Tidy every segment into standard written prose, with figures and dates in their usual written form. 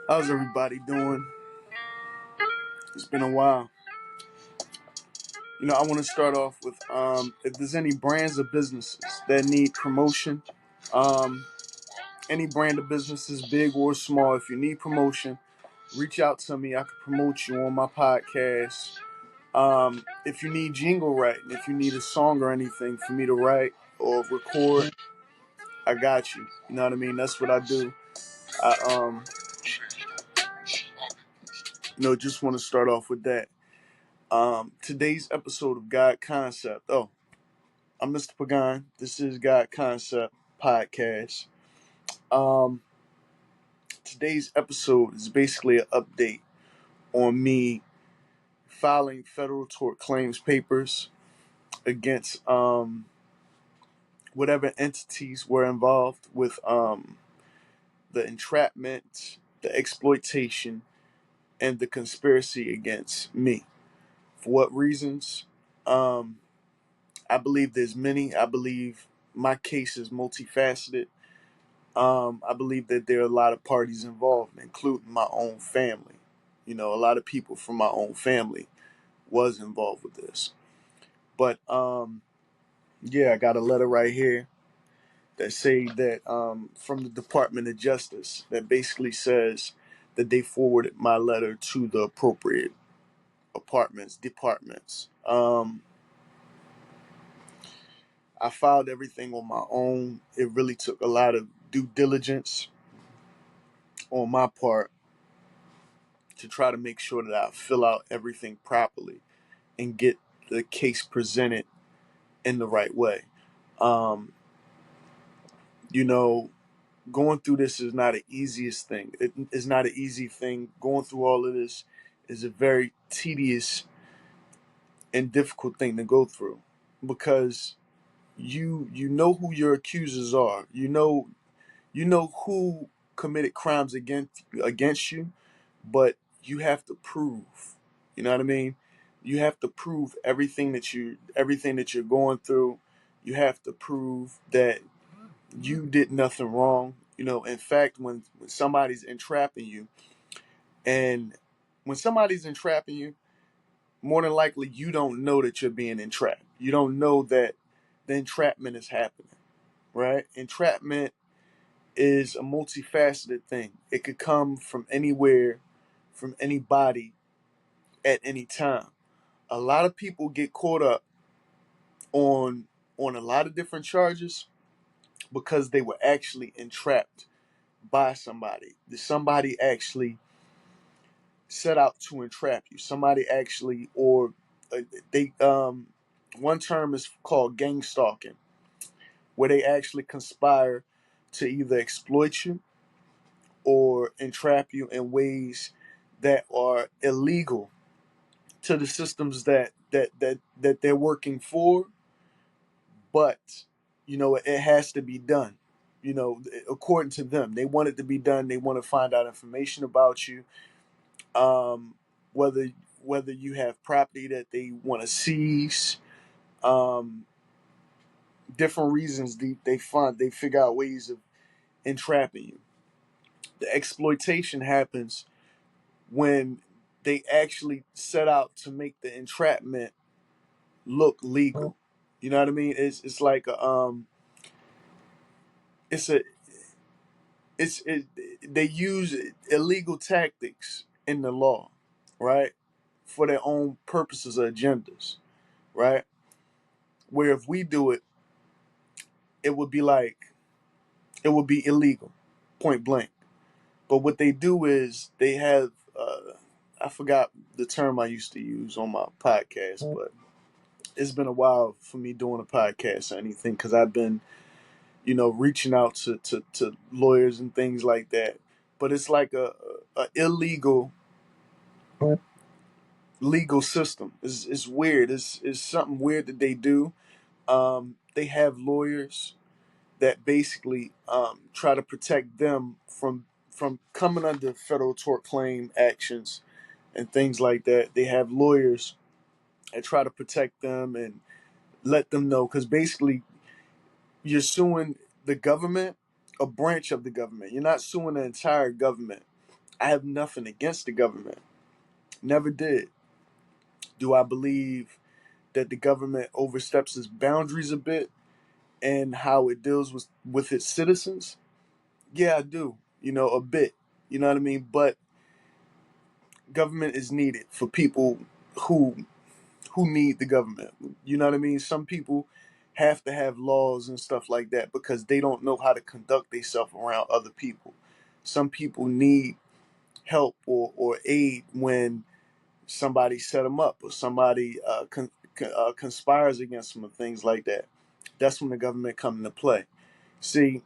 How's everybody doing? It's been a while. I want to start off with if there's any brands or businesses that need promotion, um, any brand of businesses, big or small, if you need promotion, reach out to me. I can promote you on my podcast. If you need jingle writing, if you need a song or anything for me to write or record, I got you. You know what I mean? That's what I do. I just want to start off with that. Today's episode of God Concept. Oh, I'm Mr. Pagan. This is God Concept Podcast. Um, Today's episode is basically an update on me filing federal tort claims papers against whatever entities were involved with the entrapment, the exploitation, and the conspiracy against me. For what reasons? I believe there's many. I believe my case is multifaceted. I believe that there are a lot of parties involved, including my own family. A lot of people from my own family was involved with this. But yeah, I got a letter right here that say that from the Department of Justice that basically says that they forwarded my letter to the appropriate departments. I filed everything on my own. It really took a lot of due diligence on my part to try to make sure that I fill out everything properly and get the case presented in the right way. Um, you know, Going through this is not the easiest thing. It is not an easy thing. Going through all of this is a very tedious and difficult thing to go through because you know who your accusers are. You know who committed crimes against you, but you have to prove. You know what I mean? You have to prove everything that you're going through. You have to prove that you did nothing wrong. In fact, when somebody's entrapping you, and when somebody's entrapping you, more than likely you don't know that you're being entrapped. You don't know that the entrapment is happening, right? Entrapment is a multifaceted thing. It could come from anywhere, from anybody, at any time. A lot of people get caught up on a lot of different charges because they were actually entrapped by somebody. Somebody actually set out to entrap you. Somebody actually, or they one term is called gang stalking, where they actually conspire to either exploit you or entrap you in ways that are illegal to the systems that they're working for, but it has to be done. According to them, they want it to be done. They want to find out information about you, um, whether whether you have property that they want to seize, um, different reasons they figure out ways of entrapping you. The exploitation happens when they actually set out to make the entrapment look legal. You know what I mean? It's like it's a it's it, they use illegal tactics in the law, right, for their own purposes or agendas, right? Where if we do it, it would be like it would be illegal, point blank. But what they do is they have I forgot the term I used to use on my podcast, but it's been a while for me doing a podcast or anything because I've been reaching out to lawyers and things like that. But it's like a illegal legal system. It's weird. It's something weird that they do. They have lawyers that basically try to protect them from coming under federal tort claim actions and things like that. They have lawyers that try to protect them and let them know because basically you're suing the government, a branch of the government. You're not suing the entire government. I have nothing against the government. Never did. Do I believe that the government oversteps its boundaries a bit and how it deals with its citizens? Yeah, I do. A bit. You know what I mean? But government is needed for people who who need the government. You know what I mean? Some people have to have laws and stuff like that because they don't know how to conduct themselves around other people. Some people need help or aid when somebody set them up or somebody conspires against them and things like that. That's when the government come into play. See,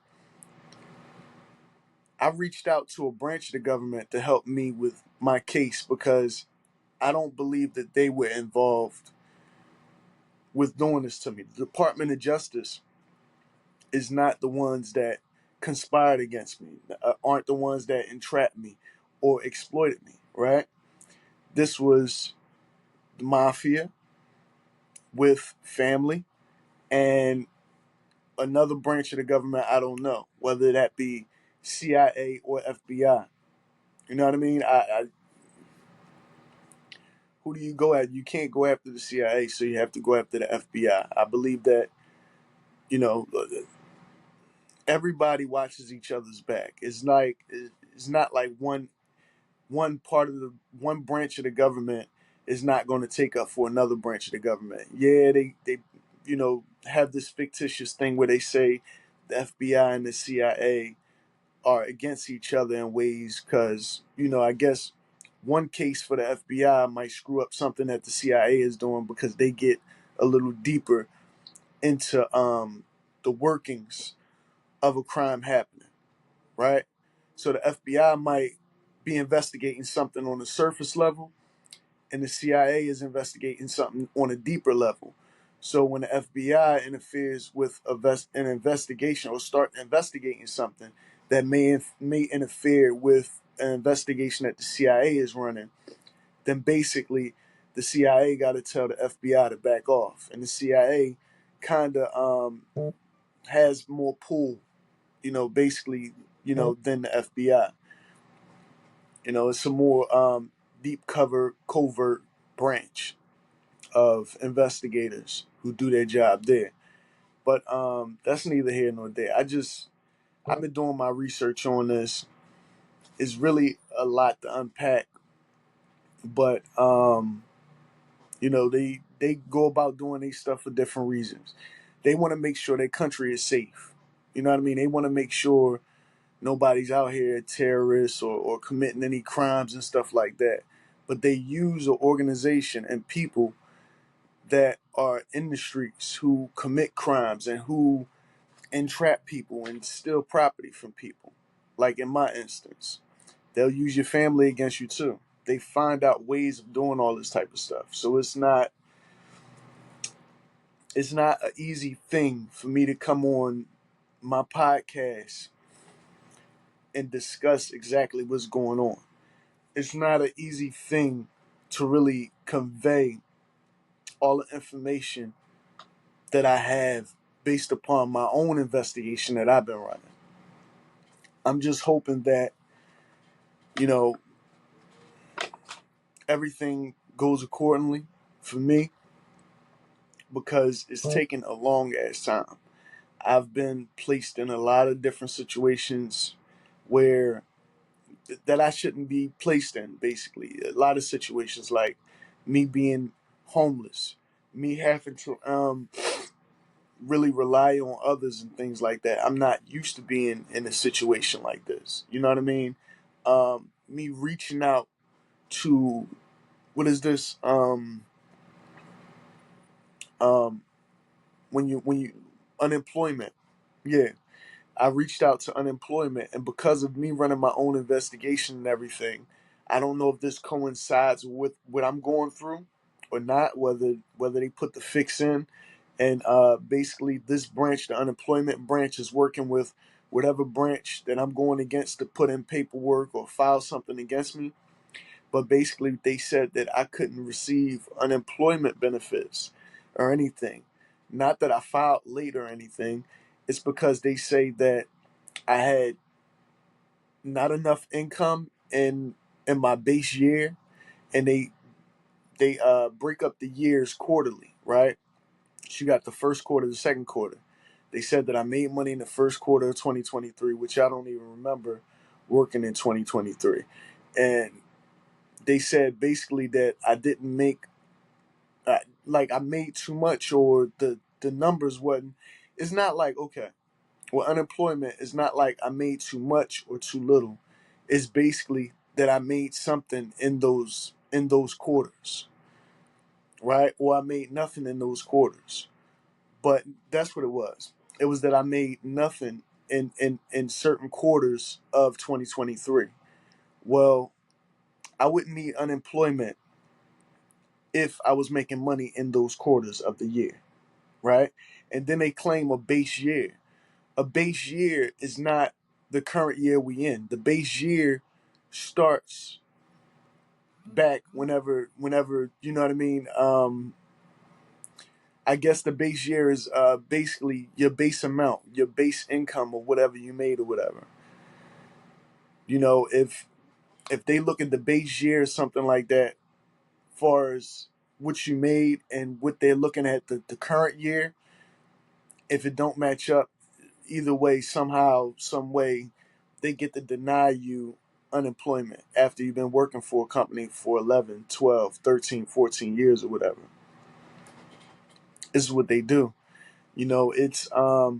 I reached out to a branch of the government to help me with my case because I don't believe that they were involved with doing this to me. The Department of Justice is not the ones that conspired against me, aren't the ones that entrapped me or exploited me, right? This was the mafia with family and another branch of the government. I don't know whether that be CIA or FBI. You know what I mean? Who do you go at? You can't go after the CIA, so you have to go after the FBI. I believe that you know everybody watches each other's back. It's not like one part of the one branch of the government is not going to take up for another branch of the government. Yeah, they have this fictitious thing where they say the FBI and the CIA are against each other in ways because I guess one case for the FBI might screw up something that the CIA is doing because they get a little deeper into the workings of a crime happening, right? So the FBI might be investigating something on the surface level, and the CIA is investigating something on a deeper level. So when the FBI interferes with an investigation or start investigating something that may interfere with an investigation that the CIA is running, then basically the CIA got to tell the FBI to back off, and the CIA kind of has more pull, basically, than the FBI. It's a more deep cover, covert branch of investigators who do their job there. But that's neither here nor there. I've been doing my research on this. It's really a lot to unpack, but they go about doing these stuff for different reasons. They want to make sure their country is safe. You know what I mean? They want to make sure nobody's out here terrorists or committing any crimes and stuff like that. But they use an organization and people that are in the streets who commit crimes and who entrap people and steal property from people. Like in my instance, they'll use your family against you too. They find out ways of doing all this type of stuff. So it's not an easy thing for me to come on my podcast and discuss exactly what's going on. It's not an easy thing to really convey all the information that I have based upon my own investigation that I've been running. I'm just hoping that, you know, everything goes accordingly for me because it's taken a long ass time. I've been placed in a lot of different situations where that I shouldn't be placed in, basically. A lot of situations like me being homeless, me having to really rely on others and things like that. I'm not used to being in a situation like this. You know what I mean? Me reaching out to what is this? Um, when you unemployment. Yeah, I reached out to unemployment, and because of me running my own investigation and everything, I don't know if this coincides with what I'm going through or not. Whether they put the fix in, and basically this branch, the unemployment branch, is working with whatever branch that I'm going against to put in paperwork or file something against me. But basically, they said that I couldn't receive unemployment benefits or anything. Not that I filed late or anything. It's because they say that I had not enough income in my base year, and they break up the years quarterly, right? So you got the first quarter, the second quarter. They said that I made money in the first quarter of 2023, which I don't even remember working in 2023. And they said basically that I didn't make, like I made too much, or the numbers wasn't. It's not like, okay, well, unemployment is not like I made too much or too little. It's basically that I made something in those quarters, right? Or I made nothing in those quarters. But that's what it was. It was that I made nothing in certain quarters of 2023. Well, I wouldn't need unemployment if I was making money in those quarters of the year, right? And then they claim a base year. A base year is not the current year we in. The base year starts back whenever you know what I mean. I guess the base year is basically your base amount, your base income, or whatever you made or whatever. You know, if they look at the base year or something like that, far as what you made and what they're looking at the current year, if it don't match up, either way, somehow, some way, they get to deny you unemployment after you've been working for a company for 11, 12, 13, 14 years or whatever. This is what they do. You know, it's I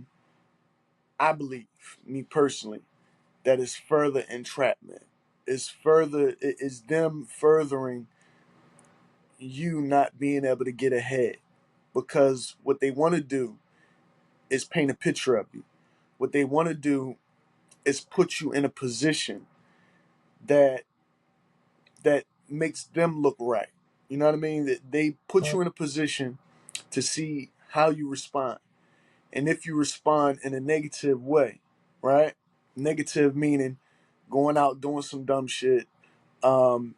believe, me personally, that is further entrapment. It's them furthering you not being able to get ahead. Because what they want to do is paint a picture of you. What they want to do is put you in a position that makes them look right. You know what I mean? That they put you in a position to see how you respond. And if you respond in a negative way, right? Negative meaning going out doing some dumb shit, um,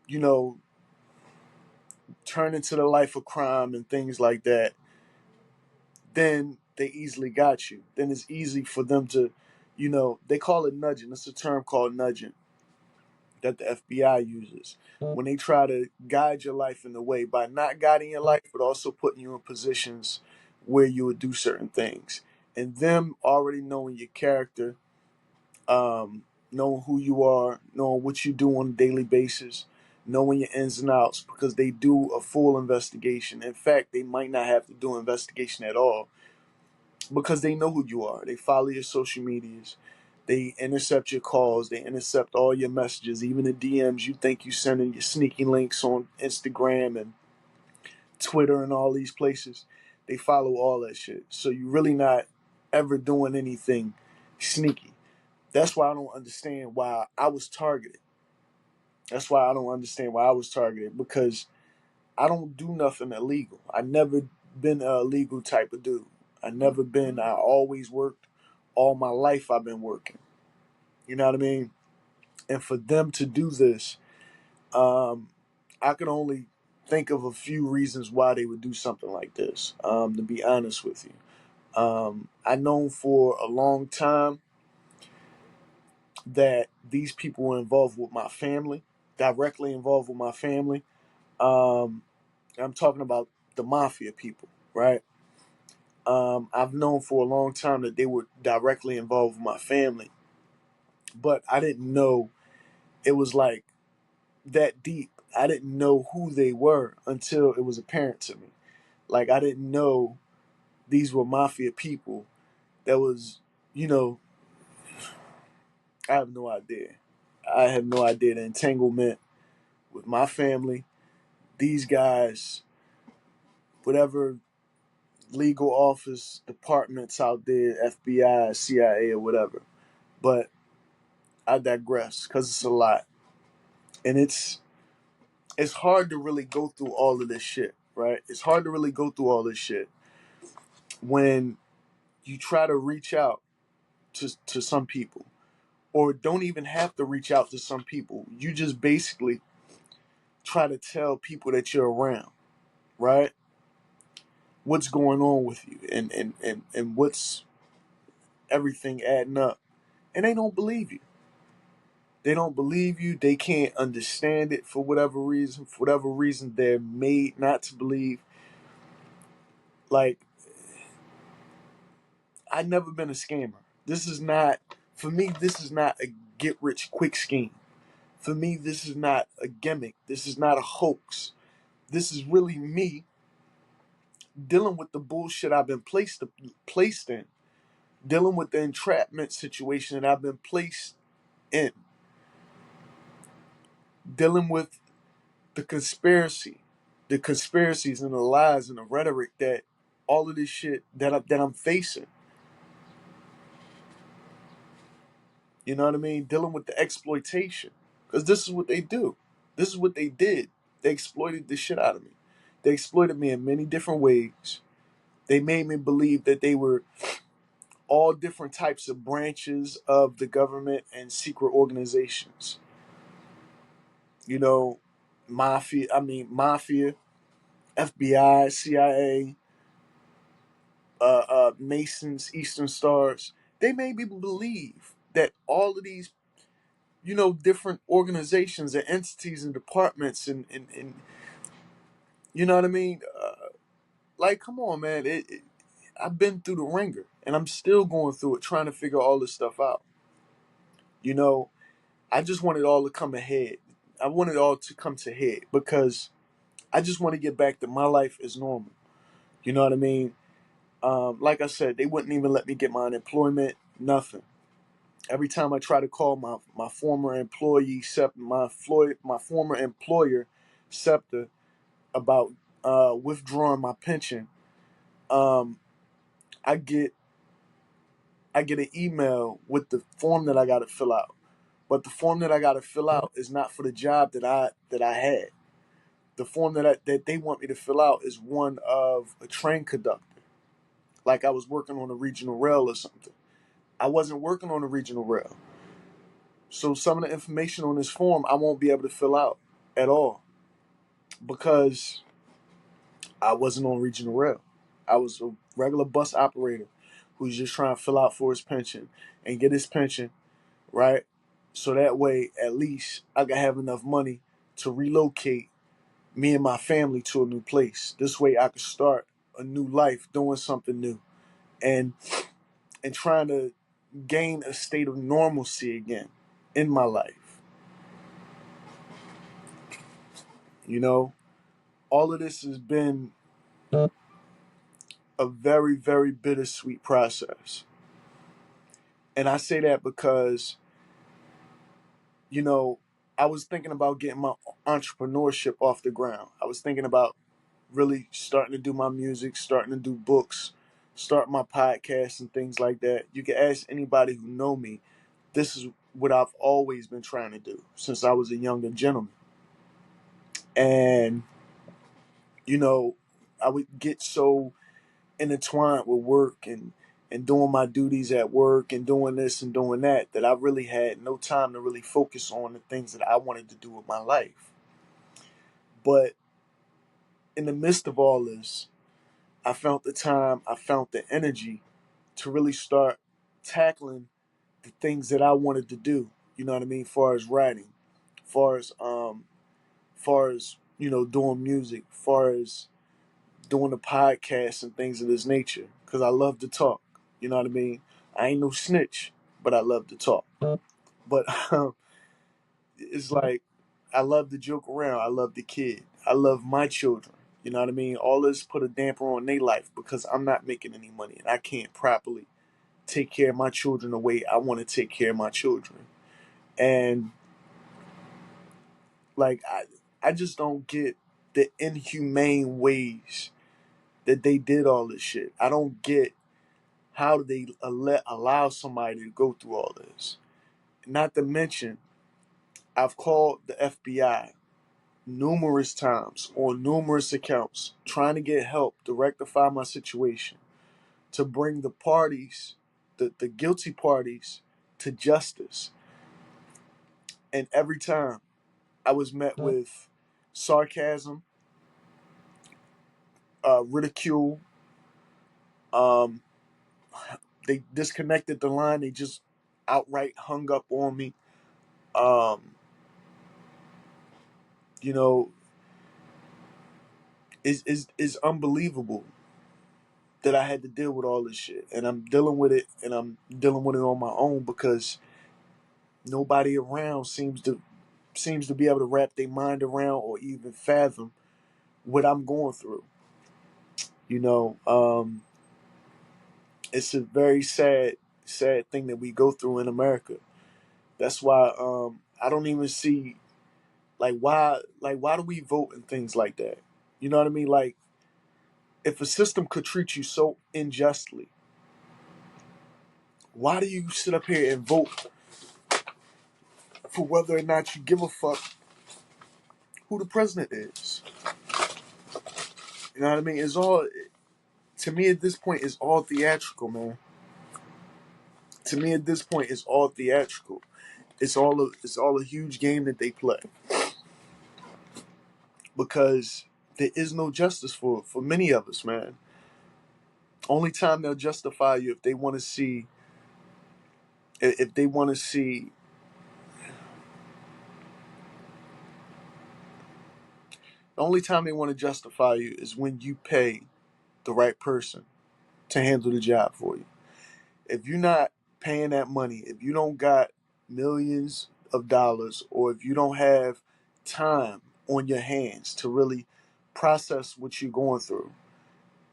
you know, turning to the life of crime and things like that, then they easily got you. Then it's easy for them to, they call it nudging. It's a term called nudging that the FBI uses when they try to guide your life in a way by not guiding your life, but also putting you in positions where you would do certain things. And them already knowing your character, knowing who you are, knowing what you do on a daily basis, knowing your ins and outs, because they do a full investigation. In fact, they might not have to do an investigation at all because they know who you are. They follow your social medias. They intercept your calls. They intercept all your messages, even the DMs you think you sending, your sneaky links on Instagram and Twitter and all these places. They follow all that shit. So you're really not ever doing anything sneaky. That's why I don't understand why I was targeted. That's why I don't understand why I was targeted, because I don't do nothing illegal. I never been a illegal type of dude. I always worked. All my life I've been working. You know what I mean? And for them to do this, I could only think of a few reasons why they would do something like this, to be honest with you. I known for a long time that these people were involved with my family, directly involved with my family. Um, I'm talking about the mafia people, right? I've known for a long time that they were directly involved with my family, but I didn't know it was like that deep. I didn't know who they were until it was apparent to me. Like, I didn't know these were mafia people. That was, you know, I have no idea. I have no idea the entanglement with my family. These guys, whatever legal office, departments out there, FBI, CIA, or whatever. But I digress because it's a lot. And it's hard to really go through all of this shit, right? It's hard to really go through all this shit when you try to reach out to some people, or don't even have to reach out to some people. You just basically try to tell people that you're around, right? What's going on with you, and what's everything adding up. And they don't believe you. They don't believe you. They can't understand it for whatever reason. For whatever reason, they're made not to believe. Like, I've never been a scammer. This is not, for me, this is not a get rich quick scheme. For me, this is not a gimmick. This is not a hoax. This is really me dealing with the bullshit I've been placed in, dealing with the entrapment situation that I've been placed in, dealing with the conspiracies and the lies and the rhetoric that all of this shit that I'm facing. You know what I mean? Dealing with the exploitation, because this is what they do. This is what they did. They exploited the shit out of me. They exploited me in many different ways. They made me believe that they were all different types of branches of the government and secret organizations. You know, mafia, FBI, CIA, Masons, Eastern Stars. They made people believe that all of these, different organizations and entities and departments and you know what I mean? Like, come on, man. I've been through the ringer and I'm still going through it, trying to figure all this stuff out. You know, I just want it all to come ahead. I want it all to come to head because I just want to get back to my life as normal. You know what I mean? Like I said, they wouldn't even let me get my unemployment, nothing. Every time I try to call my former employee, my former employer, SEPTA, about withdrawing my pension, um, I get an email with the form that I got to fill out. But the form that I got to fill out is not for the job that I had. The form that they want me to fill out is one of a train conductor, like I was working on a regional rail or something. I wasn't working on a regional rail, so some of the information on this form I won't be able to fill out at all because I wasn't on regional rail. I was a regular bus operator who's just trying to fill out for his pension and get his pension, right? So that way, at least I can have enough money to relocate me and my family to a new place. This way I could start a new life doing something new and trying to gain a state of normalcy again in my life. You know, all of this has been a very, very bittersweet process. And I say that because, you know, I was thinking about getting my entrepreneurship off the ground. I was thinking about really starting to do my music, starting to do books, start my podcast and things like that. You can ask anybody who know me. This is what I've always been trying to do since I was a younger gentleman. And, you know, I would get so intertwined with work and doing my duties at work and doing this and doing that I really had no time to really focus on the things that I wanted to do with my life. But in the midst of all this, I found the time, I found the energy to really start tackling the things that I wanted to do. You know what I mean? Far as writing, far as doing music, far as doing the podcast and things of this nature. Because I love to talk. You know what I mean? I ain't no snitch, but I love to talk. But it's like I love to joke around. I love the kid. I love my children. You know what I mean? All this put a damper on their life because I'm not making any money and I can't properly take care of my children the way I want to take care of my children. And like I just don't get the inhumane ways that they did all this shit. I don't get how they allow somebody to go through all this. Not to mention, I've called the FBI numerous times on numerous accounts trying to get help to rectify my situation, to bring the parties, the guilty parties, to justice. And every time I was met with sarcasm, ridicule. Um, they disconnected the line. They just outright hung up on me. Um, you know, is unbelievable that I had to deal with all this shit, and I'm dealing with it, and I'm dealing with it on my own because nobody around seems to be able to wrap their mind around or even fathom what I'm going through. You know, it's a very sad thing that we go through in America. That's why I don't even see why do we vote and things like that? You know what I mean? Like, if a system could treat you so unjustly, why do you sit up here and vote for whether or not you give a fuck who the president is? You know what I mean? It's all, to me at this point, it's all theatrical, man. To me at this point, it's all theatrical. It's all a huge game that they play because there is no justice for many of us, man. Only time they'll justify you if they want to see if they want to see the only time they want to justify you is when you pay the right person to handle the job for you. If you're not paying that money, if you don't got millions of dollars, or if you don't have time on your hands to really process what you're going through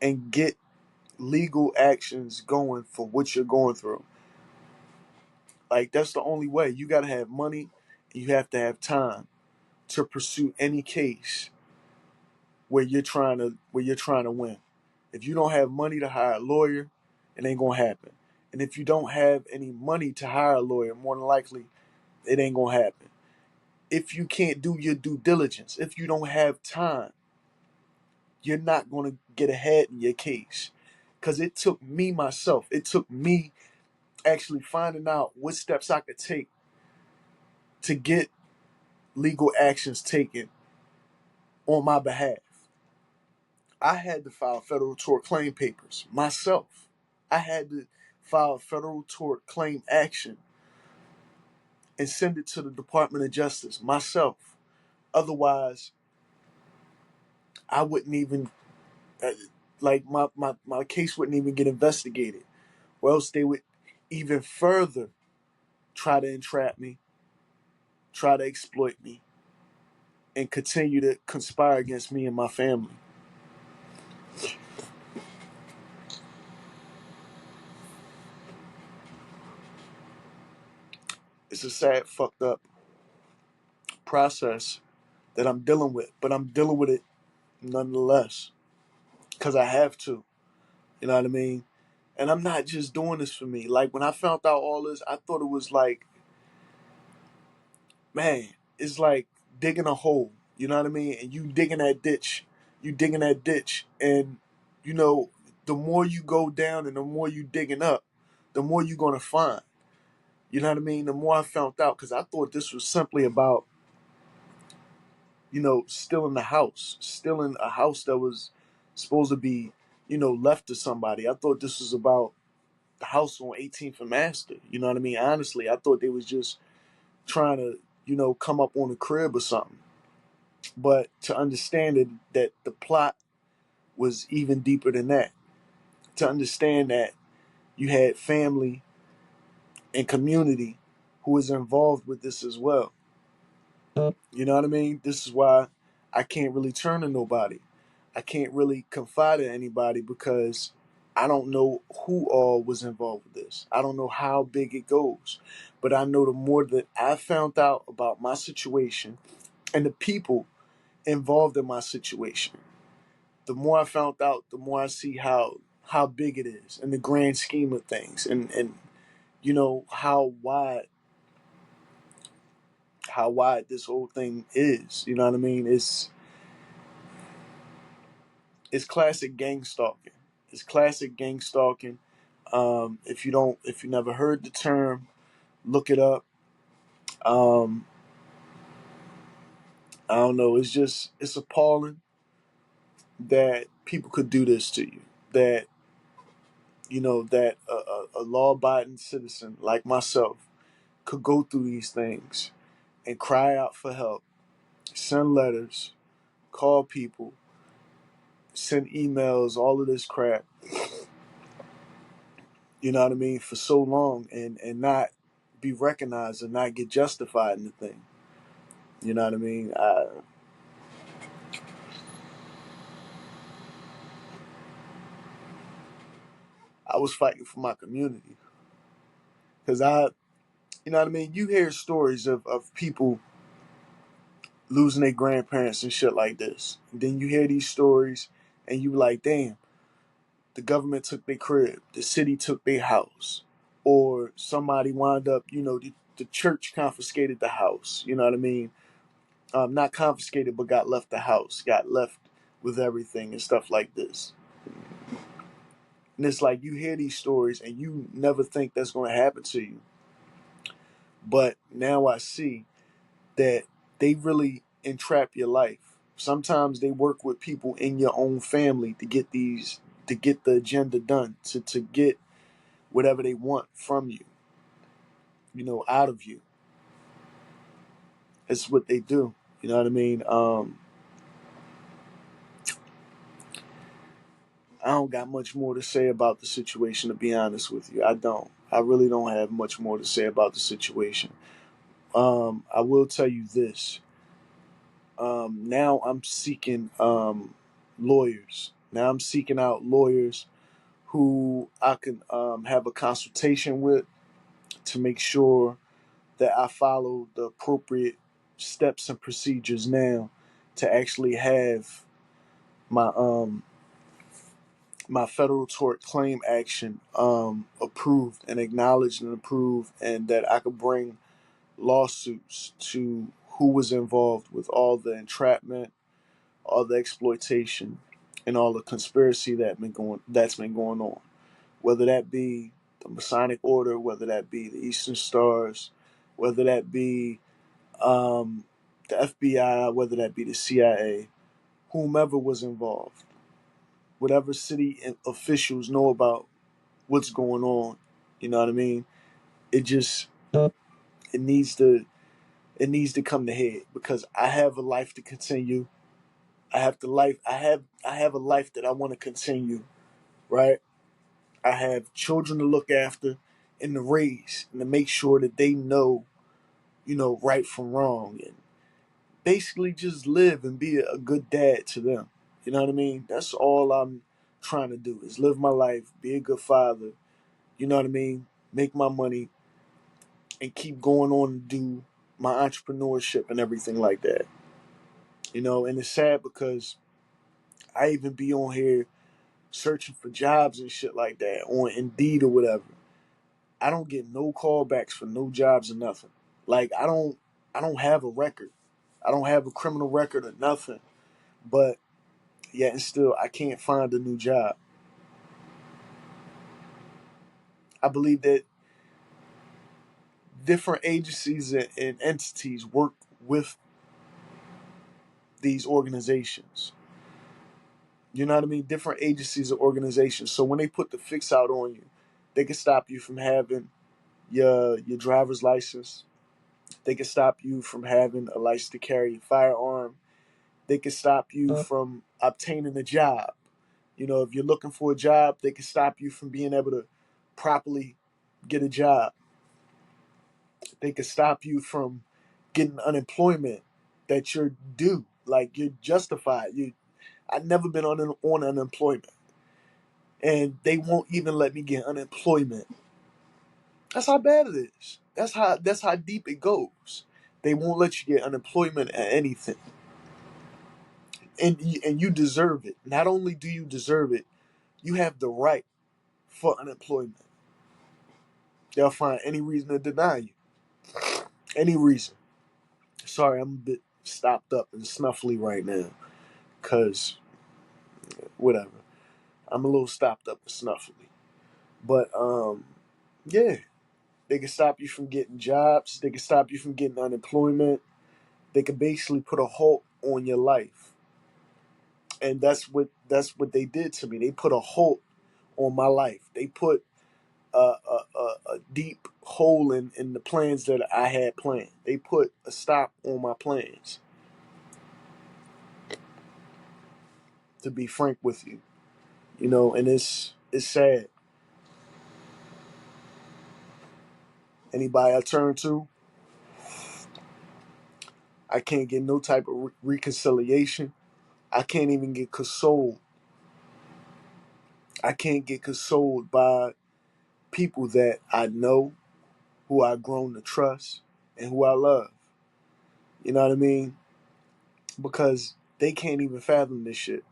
and get legal actions going for what you're going through, like, that's the only way. You got to have money and you have to have time to pursue any case where you're trying to win. If you don't have money to hire a lawyer, it ain't gonna happen. And if you don't have any money to hire a lawyer, more than likely, it ain't gonna happen. If you can't do your due diligence, if you don't have time, you're not gonna get ahead in your case. Cause it took me actually finding out what steps I could take to get legal actions taken on my behalf. I had to file federal tort claim papers myself. I had to file federal tort claim action and send it to the Department of Justice myself. Otherwise, I wouldn't even, uh, my case wouldn't even get investigated. Or else they would even further try to entrap me, try to exploit me, and continue to conspire against me and my family. It's a sad, fucked up process that I'm dealing with, but I'm dealing with it nonetheless because I have to. You know what I mean? And I'm not just doing this for me. Like, when I found out all this, I thought it was like, man, it's like digging a hole. You know what I mean? And you digging that ditch, and you know, the more you go down and the more you digging up, the more you're gonna find. You know what I mean? The more I found out, because I thought this was simply about, stealing a house that was supposed to be, left to somebody. I thought this was about the house on 18th and Master. You know what I mean? Honestly, I thought they was just trying to, come up on a crib or something. But to understand that the plot was even deeper than that. To understand that you had family and community who was involved with this as well. You know what I mean? This is why I can't really turn to nobody. I can't really confide in anybody because I don't know who all was involved with this. I don't know how big it goes. But I know the more that I found out about my situation and the people involved in my situation, the more I found out, the more I see how big it is in the grand scheme of things, and how wide this whole thing is. You know what I mean? It's classic gang stalking. It's classic gang stalking. If you never heard the term, look it up. Um, I don't know. It's appalling that people could do this to you. That a law-abiding citizen like myself could go through these things and cry out for help, send letters, call people, send emails, all of this crap, you know what I mean, for so long, and not be recognized and not get justified in the thing. You know what I mean? I was fighting for my community because you know what I mean? You hear stories of people losing their grandparents and shit like this. And then you hear these stories and you like, damn, the government took their crib, the city took their house, or somebody wound up, the church confiscated the house. You know what I mean? Not confiscated, but got left the house, got left with everything and stuff like this. And it's like you hear these stories and you never think that's going to happen to you. But now I see that they really entrap your life. Sometimes they work with people in your own family to get the agenda done, to get whatever they want from you, out of you. It's what they do. You know what I mean? I don't got much more to say about the situation, to be honest with you. I don't. I really don't have much more to say about the situation. I will tell you this. Now I'm seeking lawyers. Now I'm seeking out lawyers who I can have a consultation with to make sure that I follow the appropriate steps and procedures now to actually have my my federal tort claim action approved and acknowledged and approved, and that I could bring lawsuits to who was involved with all the entrapment, all the exploitation, and all the conspiracy that's been going on. Whether that be the Masonic Order, whether that be the Eastern Stars, whether that be the FBI, whether that be the CIA, whomever was involved, whatever city officials know about what's going on, you know what I mean? It just it needs to come to head, because I have a life to continue. I have a life that I want to continue, right? I have children to look after and to raise and to make sure that they know, right from wrong, and basically just live and be a good dad to them. You know what I mean? That's all I'm trying to do, is live my life, be a good father, you know what I mean? Make my money and keep going on and do my entrepreneurship and everything like that. And it's sad because I even be on here searching for jobs and shit like that on Indeed or whatever. I don't get no callbacks for no jobs or nothing. Like I don't have a record. I don't have a criminal record or nothing. But yet and still I can't find a new job. I believe that different agencies and entities work with these organizations. You know what I mean? Different agencies or organizations. So when they put the fix out on you, they can stop you from having your driver's license. They can stop you from having a license to carry a firearm. They can stop you from obtaining a job. If you're looking for a job, they can stop you from being able to properly get a job. They can stop you from getting unemployment that you're due. Like, you're justified. I've never been on unemployment, and they won't even let me get unemployment. That's how bad it is. That's how deep it goes. They won't let you get unemployment at anything, and you deserve it. Not only do you deserve it, you have the right for unemployment. They'll find any reason to deny you. Any reason. Sorry, I'm a bit stopped up and snuffly right now, cause whatever. I'm a little stopped up and snuffly. But yeah, they can stop you from getting jobs. They can stop you from getting unemployment. They can basically put a halt on your life, and that's what they did to me. They put a halt on my life. They put a deep hole in the plans that I had planned. They put a stop on my plans, to be frank with you. And it's sad. Anybody I turn to, I can't get no type of reconciliation. I can't even get consoled. I can't get consoled by people that I know, who I've grown to trust, and who I love. You know what I mean? Because they can't even fathom this shit.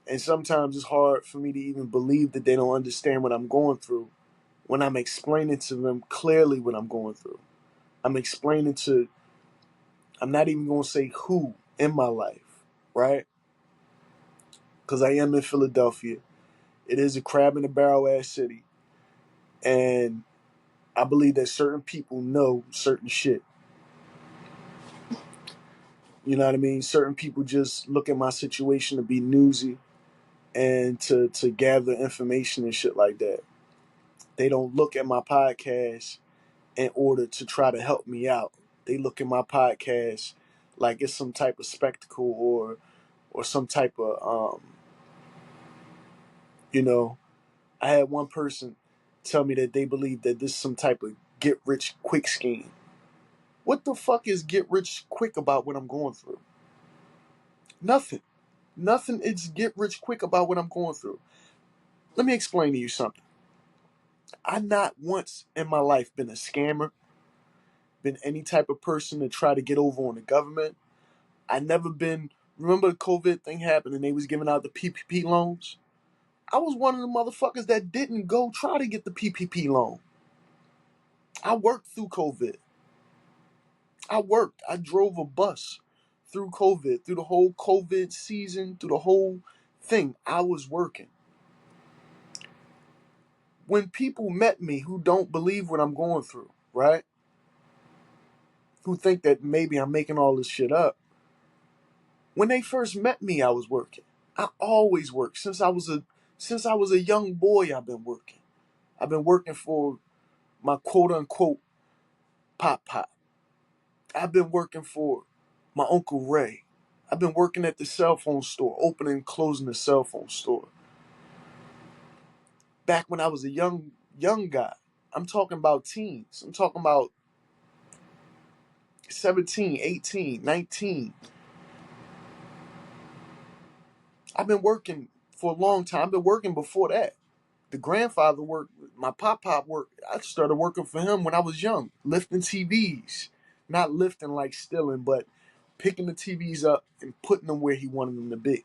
And sometimes it's hard for me to even believe that they don't understand what I'm going through when I'm explaining to them clearly what I'm going through. I'm explaining to, I'm not even going to say who in my life, right? Because I am in Philadelphia. It is a crab in a barrel ass city. And I believe that certain people know certain shit. You know what I mean? Certain people just look at my situation to be newsy and to gather information and shit like that. They don't look at my podcast in order to try to help me out. They look at my podcast like it's some type of spectacle or some type of you know. I had one person tell me that they believe that this is some type of get rich quick scheme. What the fuck is get rich quick about what I'm going through? Nothing. Nothing is get rich quick about what I'm going through. Let me explain to you something. I not once in my life been a scammer, been any type of person to try to get over on the government. I never been. Remember the COVID thing happened and they was giving out the PPP loans? I was one of the motherfuckers that didn't go try to get the PPP loan. I worked through COVID. I worked. I drove a bus through COVID, through the whole COVID season, through the whole thing. I was working. When people met me who don't believe what I'm going through, right? Who think that maybe I'm making all this shit up. When they first met me, I was working. I always worked. Since I was a young boy, I've been working. I've been working for my quote unquote pop pop. I've been working for my Uncle Ray. I've been working at the cell phone store, opening and closing the cell phone store. Back when I was a young guy. I'm talking about teens. I'm talking about 17, 18, 19. I've been working for a long time. I've been working before that. The grandfather worked, my pop worked. I started working for him when I was young, lifting TVs. Not lifting like stealing, but picking the TVs up and putting them where he wanted them to be.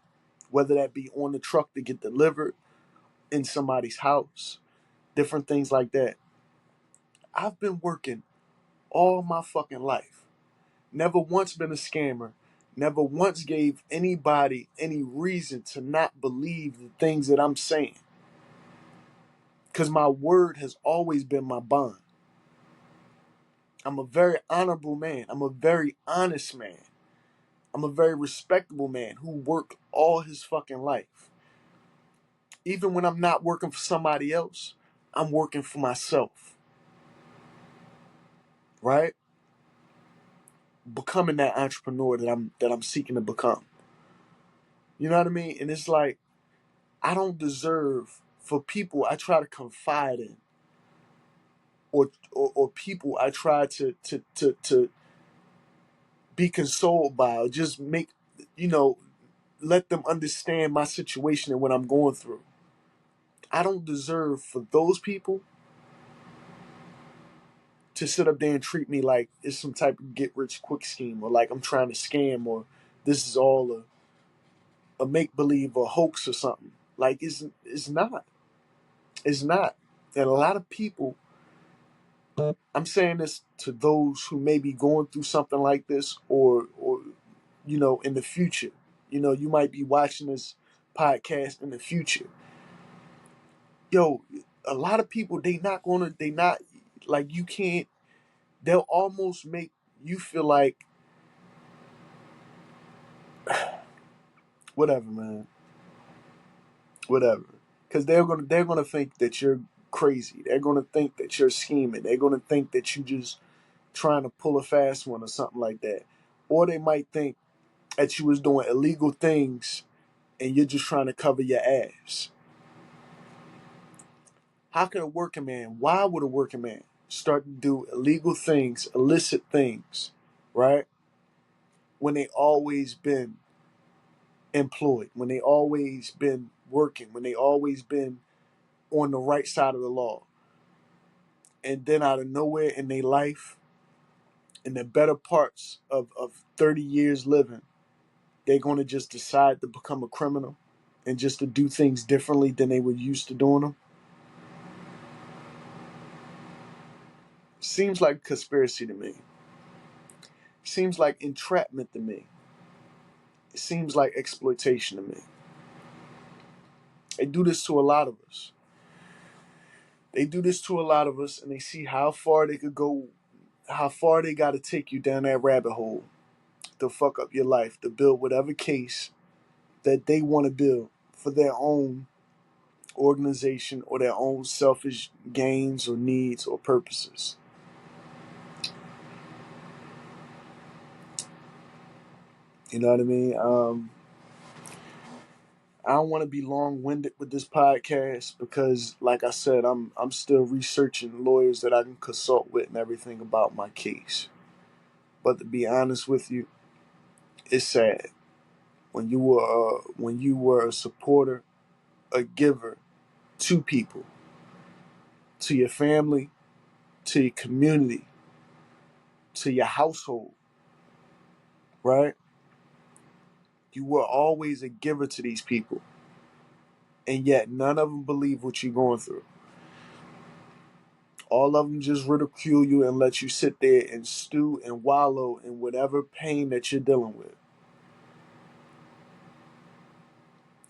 Whether that be on the truck to get delivered, in somebody's house, different things like that. I've been working all my fucking life. Never once been a scammer. Never once gave anybody any reason to not believe the things that I'm saying. Because my word has always been my bond. I'm a very honorable man. I'm a very honest man. I'm a very respectable man who worked all his fucking life. Even when I'm not working for somebody else, I'm working for myself. Right? Becoming that entrepreneur that I'm seeking to become. You know what I mean? And it's like I don't deserve for people I try to confide in or people I try to be consoled by or just make let them understand my situation and what I'm going through. I don't deserve for those people to sit up there and treat me like it's some type of get rich quick scheme or like I'm trying to scam or this is all a make believe or hoax or something. Like it's not. It's not. And a lot of people, I'm saying this to those who may be going through something like this or in the future. You might be watching this podcast in the future. Yo, a lot of people they not like you can't they'll almost make you feel like whatever, man. Whatever. Cuz they're going to think that you're crazy. They're going to think that you're scheming. They're going to think that you just trying to pull a fast one or something like that. Or they might think that you was doing illegal things and you're just trying to cover your ass. How can a working man, why would a working man start to do illegal things, illicit things, right? When they always been employed, when they always been working, when they always been on the right side of the law. And then out of nowhere in their life, in the better parts of 30 years living, they're going to just decide to become a criminal and just to do things differently than they were used to doing them. Seems like conspiracy to me. Seems like entrapment to me. It seems like exploitation to me. They do this to a lot of us. They do this to a lot of us, and they see how far they could go, how far they got to take you down that rabbit hole to fuck up your life, to build whatever case that they want to build for their own organization or their own selfish gains or needs or purposes. You know what I mean? I don't want to be long-winded with this podcast because, like I said, I'm still researching lawyers that I can consult with and everything about my case. But to be honest with you, it's sad when you were a supporter, a giver to people, to your family, to your community, to your household, right? You were always a giver to these people, and yet none of them believe what you're going through. All of them just ridicule you and let you sit there and stew and wallow in whatever pain that you're dealing with.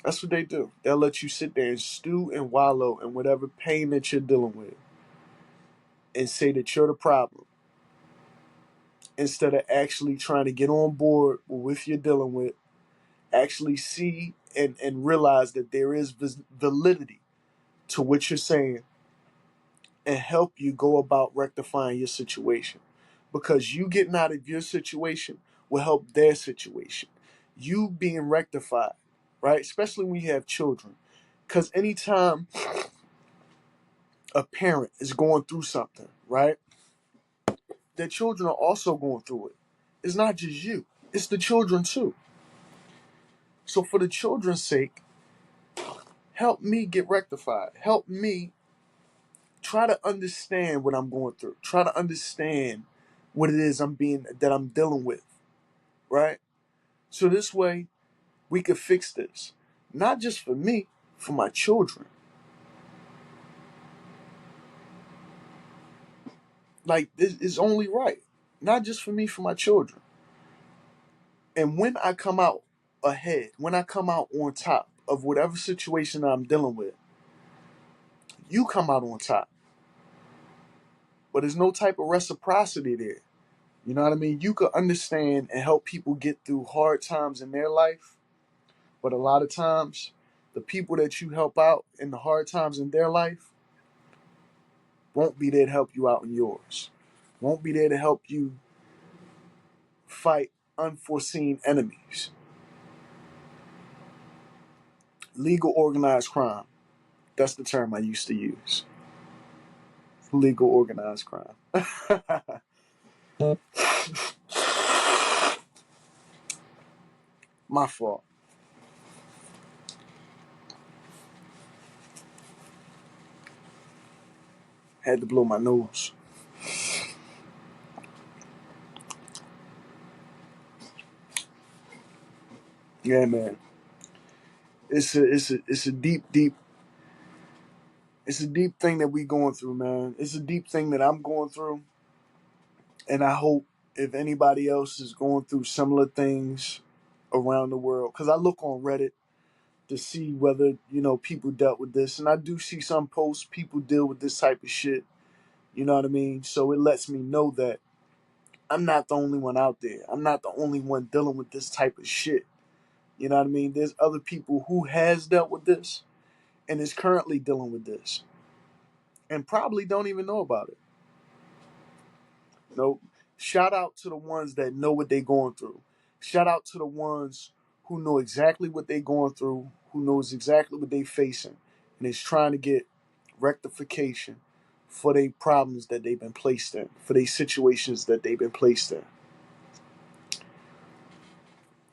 That's what they do. They'll let you sit there and stew and wallow in whatever pain that you're dealing with and say that you're the problem instead of actually trying to get on board with what you're dealing with, actually see and realize that there is validity to what you're saying and help you go about rectifying your situation. Because you getting out of your situation will help their situation. You being rectified, right? Especially when you have children. Because anytime a parent is going through something, right? Their children are also going through it. It's not just you, it's the children too. So for the children's sake, help me get rectified. Help me try to understand what I'm going through. Try to understand what it is I'm dealing with, right? So this way we could fix this. Not just for me, for my children. Like this is only right. Not just for me, for my children. And when I come out ahead, when I come out on top of whatever situation I'm dealing with, you come out on top. But there's no type of reciprocity there. You know what I mean? You could understand and help people get through hard times in their life. But a lot of times, the people that you help out in the hard times in their life won't be there to help you out in yours. Won't be there to help you fight unforeseen enemies. Legal organized crime. That's the term I used to use. Legal organized crime. My fault. Had to blow my nose. Yeah, man. It's a deep thing that we going through, man. It's a deep thing that I'm going through, and I hope if anybody else is going through similar things around the world, because I look on Reddit to see whether people dealt with this, and I do see some posts people deal with this type of shit. You know what I mean? So it lets me know that I'm not the only one out there. I'm not the only one dealing with this type of shit. You know what I mean? There's other people who has dealt with this and is currently dealing with this. and probably don't even know about it. No, shout out to the ones that know what they're going through. Shout out to the ones who know exactly what they're going through, who knows exactly what they're facing, and is trying to get rectification for their problems that they've been placed in, for their situations that they've been placed in.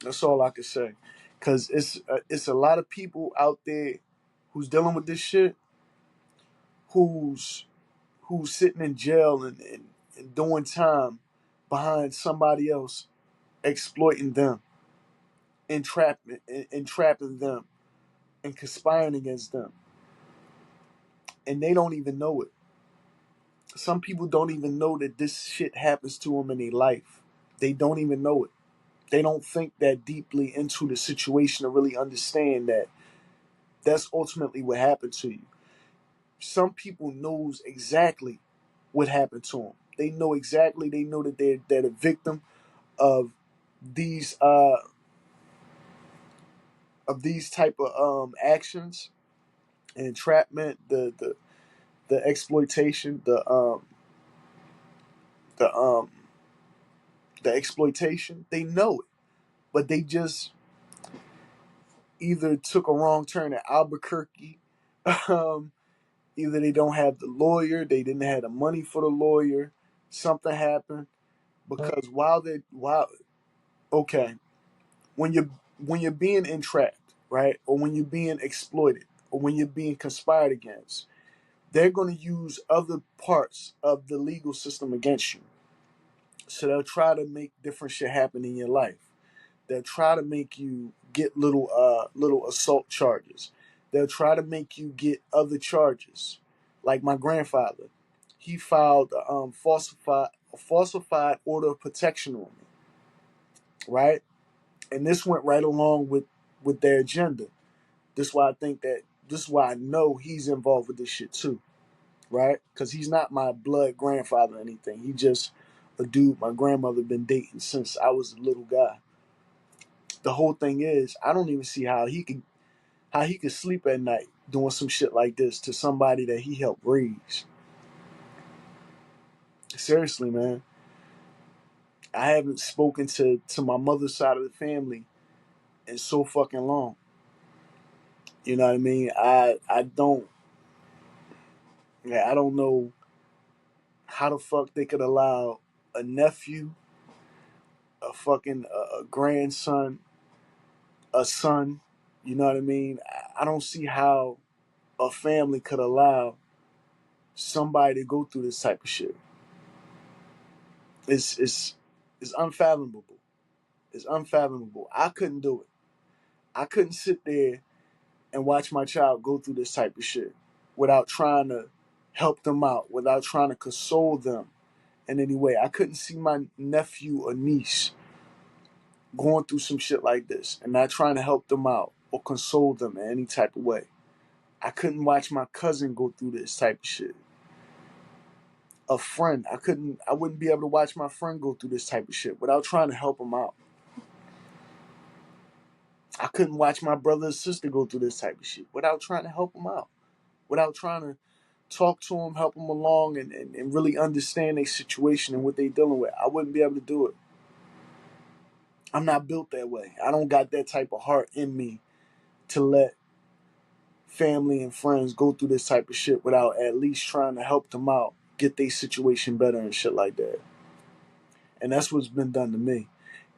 That's all I can say, cause it's a lot of people out there who's dealing with this shit, who's sitting in jail and doing time behind somebody else exploiting them, entrapping them, and conspiring against them, and they don't even know it. Some people don't even know that this shit happens to them in their life. They don't even know it. They don't think that deeply into the situation to really understand that that's ultimately what happened to you. Some people knows exactly what happened to them. They know exactly. They know that they're the victim of these type of actions, entrapment, the exploitation, the um the exploitation. They know it, but they just either took a wrong turn at Albuquerque. um, Either they don't have the lawyer, they didn't have the money for the lawyer. Something happened because while okay, when you're being entrapped, right, or when you're being exploited, or when you're being conspired against, they're going to use other parts of the legal system against you. So they'll try to make different shit happen in your life. They'll try to make you get little assault charges. They'll try to make you get other charges. Like my grandfather, he filed a falsified order of protection on me, right? And this went right along with their agenda. This is why I know he's involved with this shit too, right? Because he's not my blood grandfather or anything. He just a dude my grandmother been dating since I was a little guy. The whole thing is, I don't even see how he could sleep at night doing some shit like this to somebody that he helped raise. Seriously, man. I haven't spoken to my mother's side of the family in so fucking long. You know what I mean? I don't, yeah, I don't know how the fuck they could allow a nephew, a grandson, a son. You know what I mean? I don't see how a family could allow somebody to go through this type of shit. It's unfathomable. It's unfathomable. I couldn't do it. I couldn't sit there and watch my child go through this type of shit without trying to help them out, without trying to console them in any way. I couldn't see my nephew or niece going through some shit like this and not trying to help them out or console them in any type of way. I couldn't watch my cousin go through this type of shit. A friend, I wouldn't be able to watch my friend go through this type of shit without trying to help him out. I couldn't watch my brother or sister go through this type of shit without trying to help them out, without trying to talk to them, help them along, and really understand their situation and what they're dealing with. I wouldn't be able to do it. I'm not built that way. I don't got that type of heart in me to let family and friends go through this type of shit without at least trying to help them out, get their situation better and shit like that. And that's what's been done to me.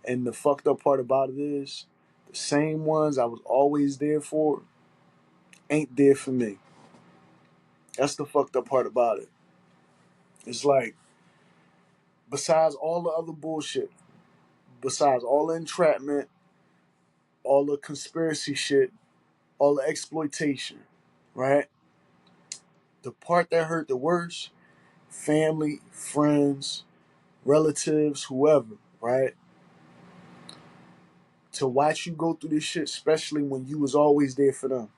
And the fucked up part about it is, the same ones I was always there for ain't there for me. That's the fucked up part about it. It's like, besides all the other bullshit, besides all the entrapment, all the conspiracy shit, all the exploitation, right? The part that hurt the worst, family, friends, relatives, whoever, right? To watch you go through this shit, especially when you was always there for them.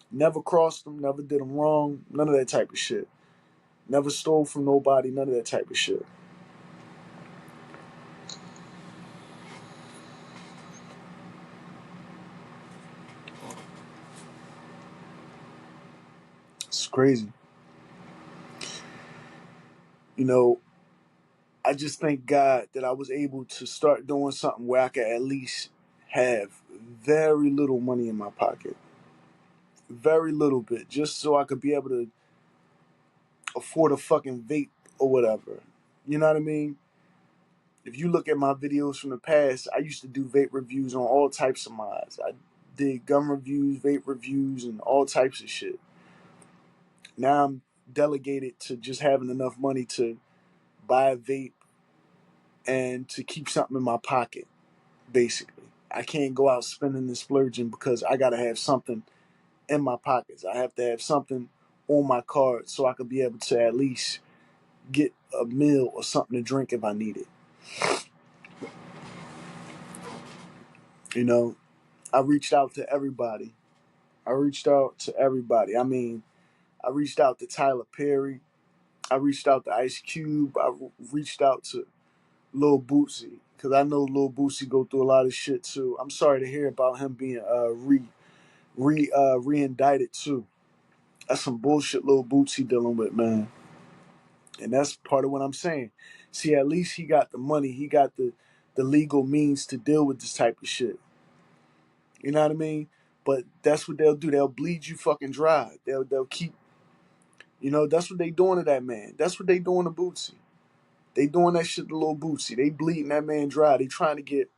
Never crossed them, never did them wrong, none of that type of shit. Never stole from nobody, none of that type of shit. It's crazy. You know, I just thank God that I was able to start doing something where I could at least have very little money in my pocket. Very little bit. Just so I could be able to afford a fucking vape or whatever. You know what I mean? If you look at my videos from the past, I used to do vape reviews on all types of mods. I did gun reviews, vape reviews, and all types of shit. Now I'm delegated to just having enough money to buy a vape and to keep something in my pocket, basically. I can't go out spending and splurging because I gotta have something in my pockets. I have to have something on my card so I could be able to at least get a meal or something to drink if I need it. You know, I reached out to everybody. I mean, I reached out to Tyler Perry. I reached out to Ice Cube. I reached out to Lil Bootsy because I know Lil Bootsy go through a lot of shit too. I'm sorry to hear about him being re-indicted too. That's some bullshit Lil Bootsy dealing with, man. And that's part of what I'm saying. See, at least he got the money. He got the legal means to deal with this type of shit. You know what I mean? But that's what they'll do. They'll bleed you fucking dry. They'll keep, that's what they doing to that man. That's what they doing to Bootsy. They doing that shit to Lil Bootsy. They bleeding that man dry. They trying to get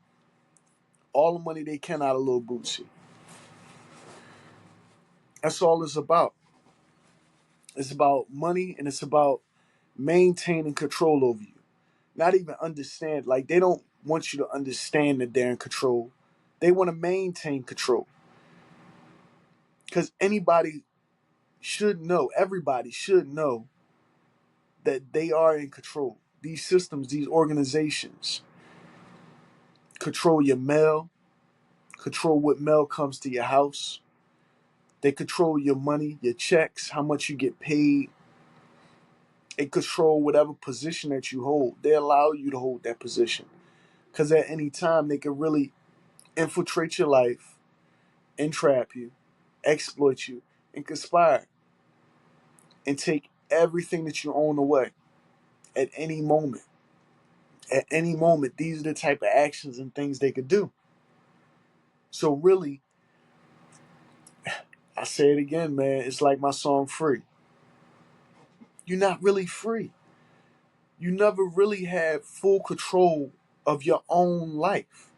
all the money they can out of Lil Bootsy. That's all it's about. It's about money and it's about maintaining control over you. Not even understand. Like, they don't want you to understand that they're in control. They want to maintain control. Because everybody should know that they are in control. These systems, these organizations control your mail, control what mail comes to your house. They control your money, your checks, how much you get paid. They control whatever position that you hold. They allow you to hold that position. Because at any time, they can really infiltrate your life, entrap you, exploit you, and conspire. And take everything that you own away at any moment. At any moment, these are the type of actions and things they could do. So really, I say it again, man, it's like my song Free. You're not really free. You never really have full control of your own life.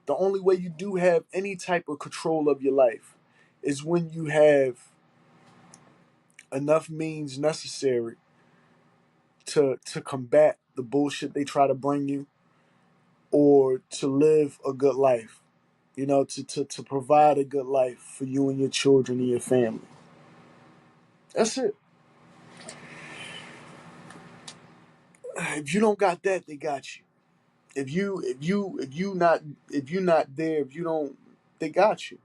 The only way you do have any type of control of your life is when you have enough means necessary to combat the bullshit they try to bring you or to live a good life. To provide a good life for you and your children and your family. That's it. If you don't got that, they got you. If you not there, if you don't, they got you.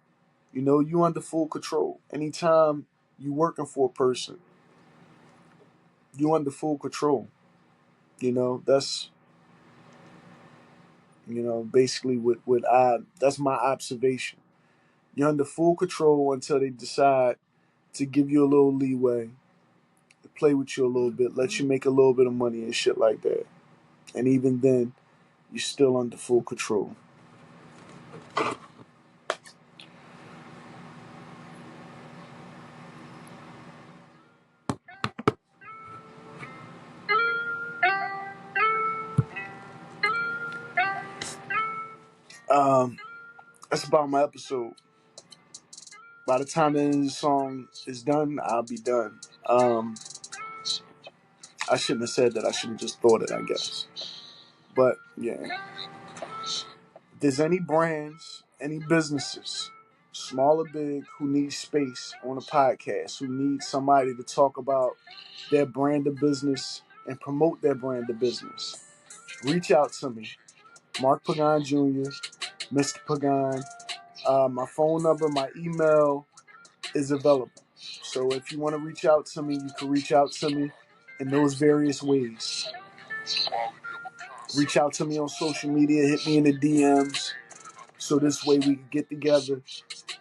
You under full control. Anytime you working for a person, you under full control. That's basically that's my observation. You're under full control until they decide to give you a little leeway, to play with you a little bit, let you make a little bit of money and shit like that. And even then, you're still under full control. That's about my episode. By the time the end of the song is done, I'll be done. I shouldn't have said that. I should have just thought it, I guess. But yeah, if there's any brands, any businesses, small or big, who need space on a podcast, who need somebody to talk about their brand of business and promote their brand of business, reach out to me. Mark Pagan Jr., Mr. Pagan. My phone number, my email is available. So if you want to reach out to me, you can reach out to me in those various ways. Reach out to me on social media, hit me in the DMs, so this way we can get together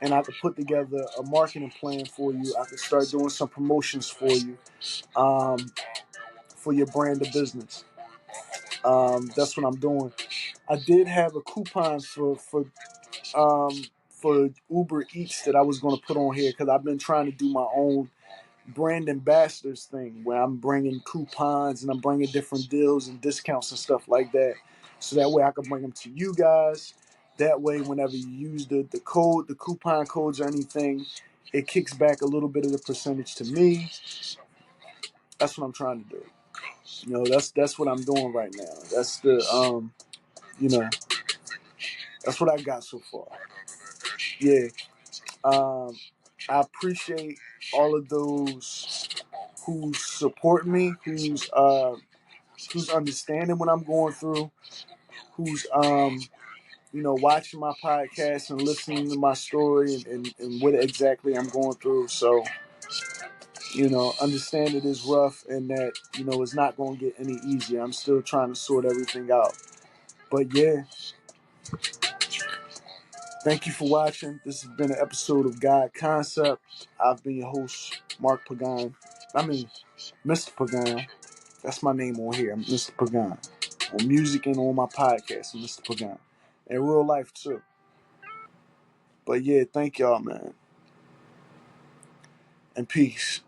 and I could put together a marketing plan for you. I could start doing some promotions for you, for your brand of business. That's what I'm doing. I did have a coupon for Uber Eats that I was going to put on here because I've been trying to do my own brand ambassadors thing where I'm bringing coupons and I'm bringing different deals and discounts and stuff like that. So that way I can bring them to you guys. That way, whenever you use the code, the coupon codes or anything, it kicks back a little bit of the percentage to me. That's what I'm trying to do. You know, that's what I'm doing right now. That's the you know, that's what I got so far. Yeah. I appreciate all of those who support me, who's understanding what I'm going through, who's watching my podcast and listening to my story and what exactly I'm going through. So, understand it is rough and that, it's not going to get any easier. I'm still trying to sort everything out. But yeah, thank you for watching. This has been an episode of God Concept. I've been your host, Mark Pagan. Mr. Pagan. That's my name on here. I'm Mr. Pagan. On music and on my podcast, I'm Mr. Pagan. In real life, too. But yeah, thank y'all, man. And peace.